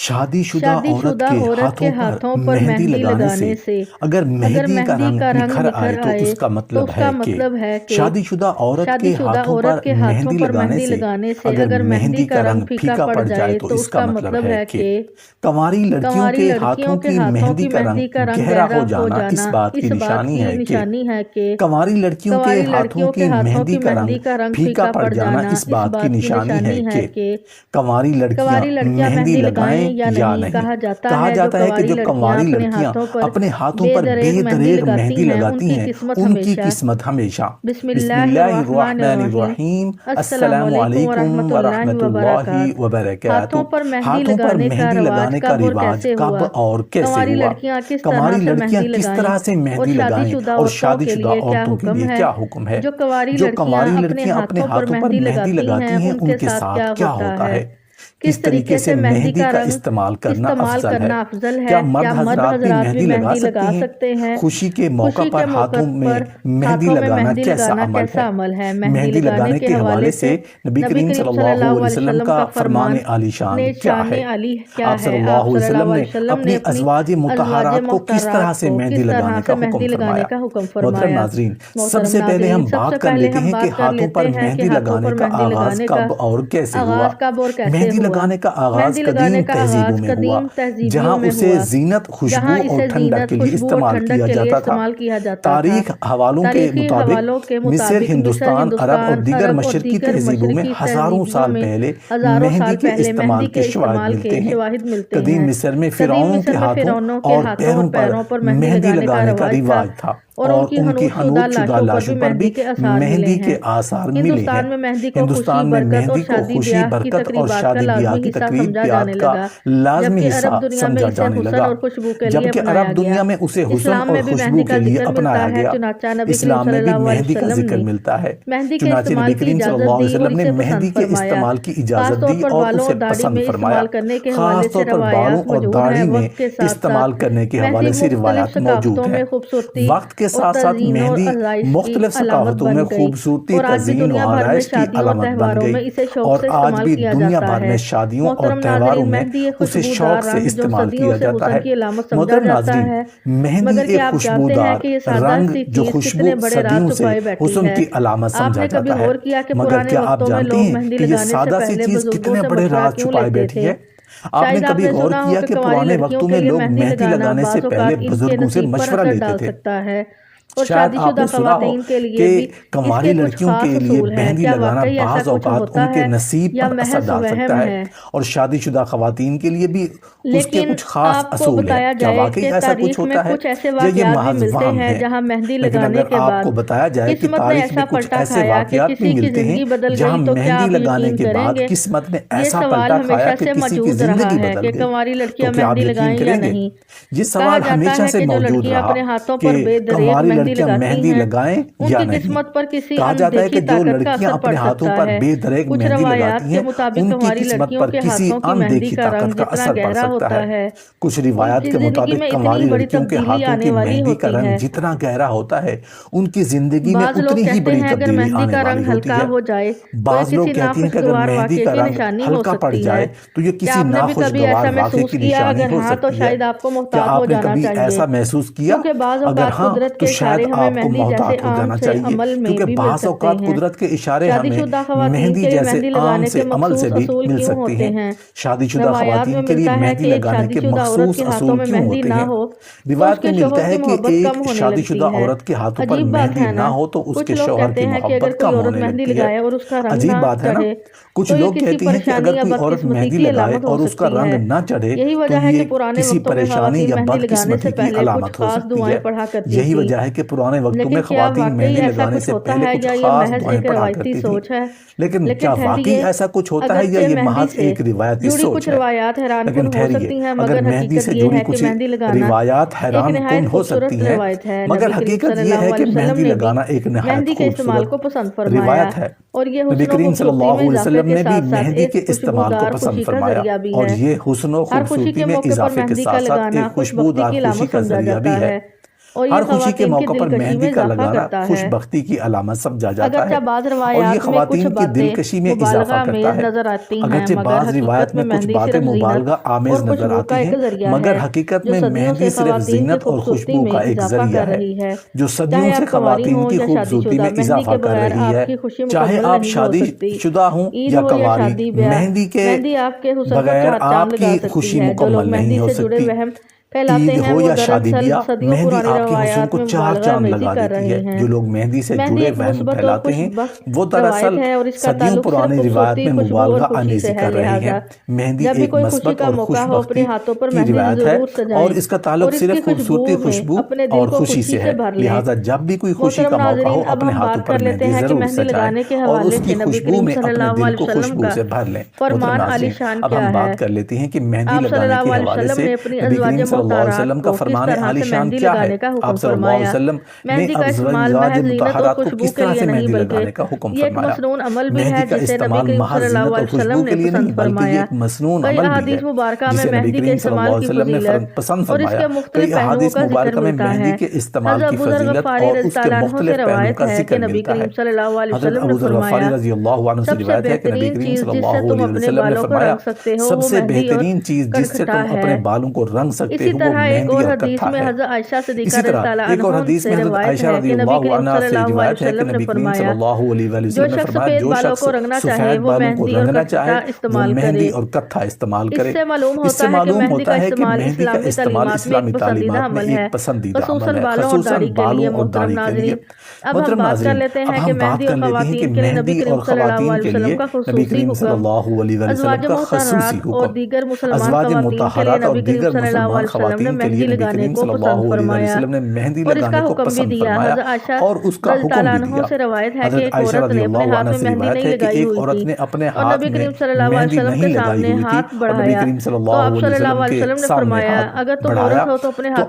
شادی شدہ عورت کے ہاتھوں پر مہندی لگانے سے اگر مہندی کا رنگ نکھر آئے تو اس کا مطلب ہے کہ شادی شدہ عورت کے ہاتھوں پر مہندی لگانے سے اگر مہندی کا رنگ پھیکا پڑ جائے تو اس کا مطلب ہے کہ کنواری لڑکیوں کے ہاتھوں کی مہندی کا رنگ گہرا ہو جانا اس بات کی نشانی ہے کہ کنواری لڑکیوں کے ہاتھوں کی مہندی کا رنگ پھیکا پڑ جانا اس بات کی نشانی ہے کہ کنواری لڑکیاں مہندی لگائیں یا نہیں۔ کہا جاتا ہے کہ جو کنواری لڑکیاں اپنے ہاتھوں پر بے دریغ مہندی لگاتی ہیں ان کی قسمت ہمیشہ۔ بسم اللہ الرحمن الرحیم۔ السلام علیکم ورحمۃ اللہ وبرکاتہ۔ ہاتھوں پر مہندی لگانے کا رواج کب اور کیسے ہوا؟ کنواری لڑکیاں کس طرح سے مہندی لگائیں اور شادی شدہ عورتوں کے لیے کیا حکم ہے؟ جو کنواری لڑکیاں اپنے ہاتھوں پر مہندی لگاتی ہیں ان کے ساتھ کیا ہوتا ہے؟ کس طریقے سے مہندی کا استعمال کرنا افضل ہے؟ کیا مرد حضرات بھی مہندی لگا سکتے ہیں؟ خوشی کے موقع پر ہاتھوں میں مہندی لگانا کیسا عمل ہے؟ مہندی لگانے کے حوالے سے نبی کریم صلی اللہ علیہ وسلم کا فرمان عالی شان کیا ہے؟ آپ صلی اللہ علیہ وسلم نے اپنی ازواج مطہرات کو کس طرح سے مہندی لگانے کا حکم فرمایا؟ محترم ناظرین، سب سے پہلے ہم بات کر لیتے ہیں کہ ہاتھوں پر مہندی لگانے کا آغاز کب اور کیسے ہوا؟ مہندی لگانے کا آغاز قدیم تہذیبوں میں ہوا جہاں اسے زینت، خوشبو اور ٹھنڈک کے لیے استعمال کیا جاتا تھا۔ تاریخ حوالوں کے مطابق مصر، ہندوستان، عرب اور دیگر مشرقی تہذیبوں میں ہزاروں سال پہلے مہندی کے استعمال کے شواہد ملتے ہیں۔ قدیم مصر میں فرعونوں کے ہاتھوں اور پیروں پر مہندی لگانے کا رواج تھا اور ان کی حنوط شدہ لاشوں پر بھی مہندی کے آثار ملے ہیں۔ ہندوستان میں مہندی کو خوشی، برکت اور شادی بیاہ کی تقریبات کا لازمی حصہ سمجھا جانے لگا، جبکہ عرب دنیا میں اسے حسن اور خوشبو کے لیے اپنایا گیا۔ اسلام میں بھی مہندی کا ذکر ملتا ہے، چنانچہ نبی کریم صلی اللہ علیہ وسلم نے مہندی کے استعمال کی اجازت دی اور اسے پسند فرمایا۔ خاص طور پر بالوں اور داڑھی میں استعمال کرنے کے حوالے سے روایات موجود ہیں۔ وقت کے ساتھ ساتھ مہندی مختلف ثقافتوں میں خوبصورتی، تزئین و آرائش کی علامت بن گئی اور آج بھی دنیا بھر میں شادیوں اور تہواروں میں اسے شوق سے استعمال کیا جاتا ہے۔ محترم ناظرین، مہندی ایک خوشبودار رنگ جو خوشبو صدیوں سے حسن کی علامت سمجھا جاتا ہے، مگر کیا آپ جانتے ہیں کہ یہ سادہ سی چیز کتنے بڑے راز چھپائے بیٹھی ہے؟ آپ نے کبھی غور کیا کہ پرانے وقتوں میں لوگ مہندی لگانے سے پہلے بزرگوں سے مشورہ لیتے تھے؟ شاید آپ نے سنا ہو کہ کنواری لڑکیوں کے لیے مہندی لگانا بعض اوقات ان کے نصیب پر اثر ڈال سکتا ہے اور شادی شدہ خواتین کے لیے بھی اس کے کچھ خاص اصول ہیں۔ کیا واقعی ایسا کچھ ہوتا ہے یا یہ محض وہم ہے؟ لیکن اگر آپ کو بتایا جائے کہ تاریخ میں کچھ ایسے واقعات بھی ملتے ہیں جہاں مہندی لگانے کے بعد قسمت نے ایسا پلٹا کھایا کہ کسی کی زندگی بدل گئی، تو کیا آپ یقین کریں گے؟ یہ سوال ہمیشہ سے موجود رہا کہ کنواری لڑکیاں مہندی لگائیں یا نہیں۔ کہا جاتا ہے کہ جو لڑکیاں اپنے ہاتھوں پر بے دریغ مہندی لگاتی ہیں ان کی قسمت پر کسی اندیکھی طاقت کا اثر پڑ سکتا ہے۔ کچھ روایات کے مطابق کنواری لڑکیوں کے ہاتھوں کی مہندی کا رنگ جتنا گہرا ہوتا ہے ان کی زندگی میں اتنی ہی بڑی تبدیلی آنے والی ہوتی ہے۔ بعض لوگ کہتے ہیں کہ اگر مہندی کا رنگ ہلکا پڑ جائے تو یہ کسی ناخوشگوار واقعے کی نشانی ہو سکتی ہے۔ کیا آپ نے کبھی ایسا محسوس کیا؟ اگر ہاں تو شاید آپ کو محتاط ہو جانا چاہیے، کیونکہ بعض اوقات قدرت کے اشارے ہمیں مہندی جیسے عام سے عمل سے بھی مل سکتے ہیں۔ شادی شدہ خواتین کے لیے مہندی لگانے کے مخصوص اصول کیوں ہوتے ہیں؟ روایت میں ملتا ہے کہ ایک شادی شدہ عورت کے ہاتھوں پر مہندی نہ ہو تو اس کے شوہر کی محبت کم ہونے لگتی ہے۔ عجیب بات ہے نا؟ کچھ لوگ کہتے ہیں کہ اگر کوئی عورت مہندی لگائے اور اس کا رنگ نہ چڑھے تو یہ کسی پریشانی یا بدقسمتی کی علامت ہو سکتی ہے۔ یہی وجہ ہے کہ پرانے وقتوں میں خواتین مہندی لگانے سے پہلے کچھ خاص دعائیں پڑھا کرتی تھیں۔ لیکن کیا واقعی ایسا کچھ ہوتا ہے یا یہ محض ایک روایتی سوچ ہے؟ لیکن ٹھہریے، اگر مہندی سے جڑی کچھ روایات حیران کن ہو سکتی ہیں، مگر حقیقت یہ ہے کہ مہندی لگانا ایک نہایت خوبصورت روایت ہے۔ نبی کریم صلی اللہ علیہ وسلم نے بھی مہندی کے استعمال کو پسند فرمایا اور یہ حسن و خوبصورتی میں اضافے کے ساتھ ساتھ ایک خوشبودار خوشی کا ذریعہ بھی ہے۔ ہر خوشی کے موقع پر مہندی کا لگانا خوش بختی کی علامت سمجھا جاتا ہے اور یہ خواتین کی دلکشی میں اضافہ کرتا ہے۔ اگرچہ بعض روایت میں کچھ باتیں مبالغہ آمیز نظر آتی ہیں، مگر حقیقت میں مہندی صرف زینت اور خوشبو کا ایک ذریعہ ہے جو صدیوں سے خواتین کی خوبصورتی میں اضافہ کر رہی ہے۔ چاہے آپ شادی شدہ ہوں یا کنواری، مہندی کے بغیر آپ کی خوشی مکمل نہیں ہو سکتی۔ عید ہو یا شادی بیاہ، مہندی آپ کے حسن کو چار چاند لگا دیتی ہے۔ جو لوگ مہندی سے جڑے وہم پھیلاتے ہیں وہ دراصل صدیوں پرانی روایت میں مبالغہ آمیزی کر رہے ہیں۔ مہندی ایک مثبت اور خوش بختی کی روایت ہے اور اس کا تعلق صرف خوبصورتی، خوشبو اور خوشی سے ہے، لہٰذا جب بھی کوئی خوشی کا موقع ہو اپنے ہاتھوں پر مہندی ضرور سجائیں اور اس کی خوشبو میں اپنے دل کو خوشبو سے بھر لیں۔ محترم ناظرین، اب ہم بات کر لیتے ہیں کہ مہندی لگانے کے حوالے سے نبی کریم صلی اللہ علیہ وسلم کا فرمان عالی شان کیا ہے۔ آپ صلی اللہ علیہ وسلم نے ازواج مطہرات کو کس طرح سے مہندی لگانے کا حکم فرمایا۔ مہندی کا استعمال محض زینت اور خوشبو کے لیے نہیں بلکہ یہ ایک مسنون عمل بھی ہے جسے نبی کریم صلی اللہ علیہ وسلم نے پسند فرمایا۔ کئی احادیث مبارکہ میں مہندی کے استعمال کی فضیلت اور اس کے مختلف پہلوؤں کا ذکر ملتا ہے۔ حضرت ابو ذر غفاری رضی اللہ عنہ سے روایت ہے کہ نبی کریم صلی اللہ علیہ وسلم نے فرمایا سب سے بہترین چیز جس سے تم اپنے بالوں کو رنگ سکتے ہو وہ مہندی اور کتھا ہے۔ اسی طرح ایک اور حدیث میں حضرت عائشہ رضی اللہ عنہا سے روایت ہے کہ نبی کریم صلی اللہ علیہ وسلم نے فرمایا جو شخص سفید بالوں کو رنگنا چاہے وہ مہندی اور کتھا استعمال کرے۔ اس سے معلوم ہوتا ہے کہ مہندی کا استعمال اسلامی تعلیمات میں ایک پسندیدہ عمل ہے، خصوصاً بالوں اور داڑھی کے لیے۔ محترم ناظرین، اب ہم بات کر لیتے ہیں کہ مہندی اور خواتین کے لیے نبی کریم صلی اللہ علیہ وسلم کا خصوصی حکم۔ ازواج مطہرات اور دیگر مسلمان خواتین کے لیے نبی کریم صلی اللہ علیہ وسلم نے مہندی لگانے کو پسند فرمایا اور اس کا حکم بھی دیا۔ حضرت عائشہ رضی اللہ عنہ سے روایت ہے کہ ایک عورت نے اپنے ہاتھ میں مہندی نہیں لگائی ہوئی تھی اور نبی کریم صلی اللہ علیہ وسلم کے سامنے ہاتھ بڑھایا تو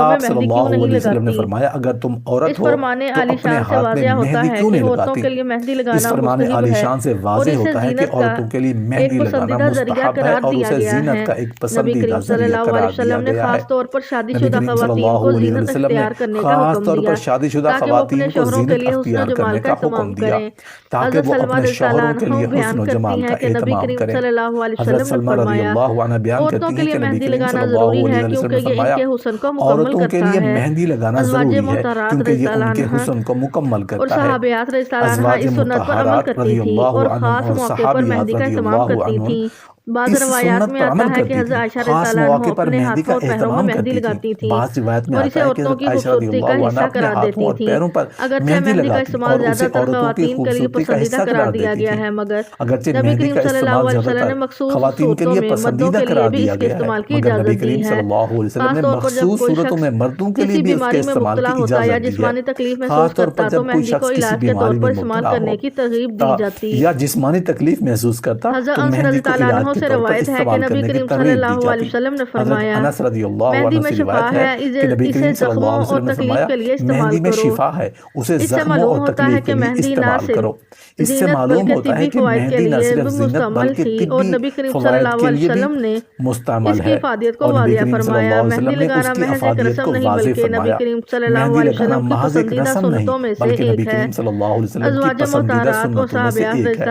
آپ صلی اللہ علیہ وسلم نے فرمایا اگر تم عورت ہو تو اپنے ہاتھ میں مہندی کیوں نہیں لگاتی؟ اس فرمان عالی شان سے واضح ہوتا ہے کہ عورتوں کے لیے مہندی لگانا مستحب ہے اور اسے زینت کا ایک پسندیدہ ذریعہ قرار دیا گیا ہے۔ نبی کریم صلی اللہ علیہ وسلم نے خاص طور پر شادی شدہ خواتین کو زینت اختیار کرنے کا حکم دیا تاکہ وہ اپنے شوہروں کے لیے حسن و جمال کا اہتمام کریں۔ حضرت سلمہ رضی اللہ عنہ بیان کرتی ہیں کہ نبی کریم صلی اللہ علیہ وسلم نے فرمایا عورتوں کے لیے مہندی لگانا ضروری ہے کیونکہ یہ ان کے حسن کو مکمل کرتا ہے۔ ازواج مطہرات رضی اللہ عنہم اور صحابیات رضی اللہ عنہم اس سنت پر عمل کرتی تھی، خاص مواقع پر مہندی کا اہتمام کرتی تھی۔ بعض روایت میں آتا ہے کہ حضرت عائشہ رضی اللہ عنہ اپنے ہاتھوں اور پیروں پر مہندی لگاتی اور اسے عورتوں کی خوبصورتی کا حصہ قرار دیتی تھی۔ اگرچہ مہندی کا استعمال زیادہ تر خواتین کے لیے پسندیدہ قرار دیا گیا ہے، مگر نبی کریم صلی اللہ علیہ وسلم نے مخصوص صورتوں میں مردوں کے لیے بھی اس کے استعمال کی اجازت دی ہے، خاص طور پر جب کوئی شخص کسی بیماری میں مبتلا ہو یا جسمانی تکلیف محسوس کرتا تو مہندی کو علاج کے طور پر استعمال کرنے کی ترغیب دی جاتی۔ حضرت انس رضی اللہ عنہ سے روایت ہے کہ نبی کریم صلی اللہ علیہ وسلم نے فرمایا مہندی میں شفا ہے، اسے زخموں اور تکلیف کے لیے استعمال کرو۔ اس سے معلوم ہوتا ہے کہ مہندی نہ صرف زینت بلکہ طبی فوائد کے لیے بھی مستعمل ہے اور نبی کریم صلی اللہ علیہ وسلم نے اس کی افادیت کو واضح فرمایا۔ مہندی لگانا محض ایک رسم نہیں بلکہ نبی کریم صلی اللہ علیہ وسلم کی پسندیدہ سنتوں میں سے ایک ہے۔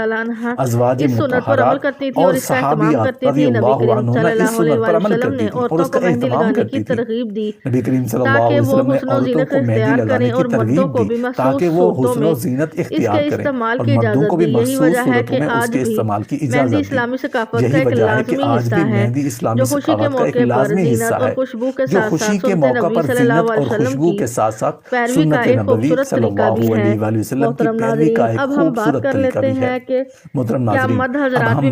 ازواج مطہرات اور صحابیات رضی اللہ عنہم نے اس سنت پر عمل کرتی تھی اور اس کا اہتمام کرتی تھی۔ نبی کریم صلی اللہ علیہ وسلم نے عورتوں کو مہندی لگانے کی ترغیب دی تاکہ وہ حسن و زینت اختیار کریں اور مردوں کو بھی مخصوص صورتوں میں اس کے استعمال کی اجازت دی۔ یہی وجہ ہے کہ آج بھی مہندی اسلامی ثقافت کا ایک لازمی حصہ ہے جو خوشی کے موقع پر زینت اور خوشبو کے ساتھ ساتھ سنت نبوی صلی اللہ علیہ وسلم کی پیروی کا ایک خوبصورت طریقہ بھی ہے۔ محترم ناظرین، اب ہم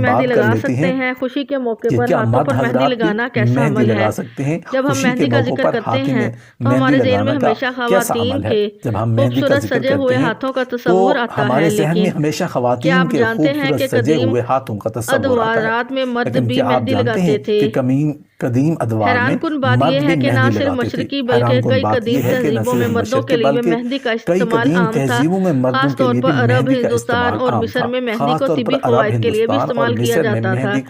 بات کر لیتے ہیں خوشی کے موقع پر کیا ہاتھوں مرد پر مہندی حضرات لگانا بھی کیسا مہندی عمل لگا ہے؟ سکتے ہیں؟ جب ہم خوشی مہندی کے کا موقع ذکر پر کرتے ہاتھ ہیں میں تو ہمارے مہندی ذہن میں لگانا ہمیشہ کا کیسا خواتین عمل ہے؟ کے جب ہم مہندی کا خوبصورت ذکر سجے ہوئے کرتے ہیں ہاتھوں کا تو تصور آتا ہمارے ہے، ذہن میں لیکن ہمیشہ کیا خواتین آپ کے جانتے ہیں خوبصورت کہ سجے قدیم ہوئے ہاتھوں کا تصور آتا ہے، ادوارات میں مرد لیکن بھی کیا آپ مہندی جانتے لگاتے ہیں تھے؟ کہ قدیم ادوار میں حیران کن بات مرد یہ بھی ہے کہ نہ مہندی صرف لگاتے تھے۔ مشرقی حیران بلکہ کن کئی بات قدیم یہ ہے کہ نہ تہذیبوں میں صرف مردوں کے مشرقی لیے بھی بلکہ مہندی کا کئی استعمال قدیم عام تھا، تہذیبوں میں مردوں خاص کے طور لیے پر بھی عرب مہندی کا ہندوستان استعمال اور عام مصر تھا، میں مہندی خاص کو طور طبی پر عرب فوائد کے لیے بھی ہندوستان اور استعمال کیا مصر میں جاتا تھا۔ مہندی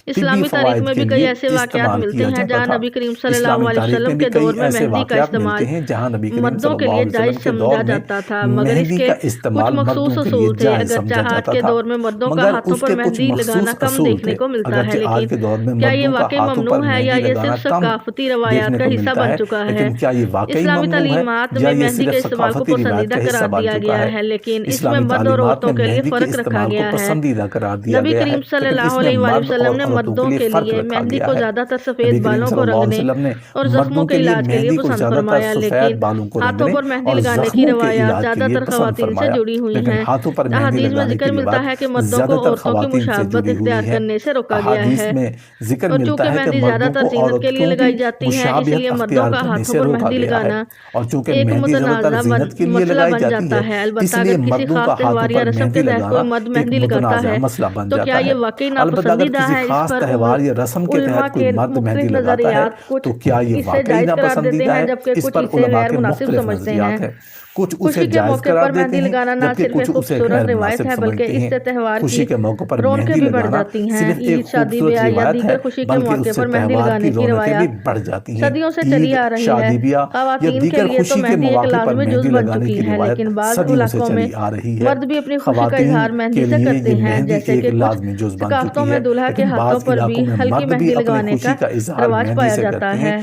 اسلامی تاریخ میں بھی کئی ایسے واقعات ملتے ہیں جہاں نبی کریم صلی اللہ علیہ وسلم کے دور میں مہندی کا استعمال مردوں کے لیے جائز سمجھا جاتا تھا، مگر اس کے کچھ مخصوص اصول تھے۔ اگرچہ آج کے دور میں مردوں کا ہاتھوں پر مہندی لگانا کم دیکھنے کو ملتا ہے، لیکن کیا یہ واقعی ممنوع ہے یا یہ صرف ثقافتی روایات کا حصہ بن چکا ہے؟ اسلامی تعلیمات میں مہندی کے استعمال کو پسندیدہ قرار دیا گیا ہے، لیکن اس میں مرد اور عورتوں کے لیے فرق رکھا گیا ہے۔ نبی کریم صلی اللہ علیہ وسلم نے مردوں کے لیے مہندی کو زیادہ تر سفید بالوں کو رنگنے اور زخموں کے علاج کے لیے پسند فرمایا، لیکن ہاتھوں پر مہندی لگانے کی روایات زیادہ تر خواتین سے جڑی ہوئی ہیں۔ احادیث میں ذکر ملتا ہے کہ مردوں کو عورتوں کی مشابہت اختیار کرنے سے روکا گیا ہے، اور چونکہ مہندی زیادہ تر زینت کے لیے لگائی جاتی ہے، اس لیے مردوں کا ہاتھوں پر مہندی لگانا ایک متنازع مسئلہ بن جاتا ہے۔ البتہ اگر کسی خاص تہوار یا رسم کے تحت کوئی مرد مہندی لگاتا ہے تو کیا یہ واقعی ناپسندیدہ ہے؟ اس پر علماء کے مختلف نظریات، کچھ اسے جائز قرار دیتے ہیں جبکہ کچھ اسے غیر مناسب سمجھتے ہیں۔ خوشی کے موقع پر مہندی لگانا نہ صرف ایک خوبصورت روایت ہے بلکہ اس سے تہوار کی رونقیں بھی بڑھ جاتی ہیں۔ عید، شادی بیاہ یا دیگر خوشی کے موقع پر مہندی لگانے کی روایات صدیوں سے چلی آ رہی ہے۔ خواتین کے لیے تو مہندی ایک لازمی جز بن چکی ہے، لیکن بعض علاقوں میں مرد بھی اپنی خوشی کا اظہار مہندی سے کرتے ہیں، جیسے کہ کچھ ثقافتوں میں دولہا کے ہاتھوں پر بھی ہلکی مہندی لگوانے کا رواج پایا جاتا ہے۔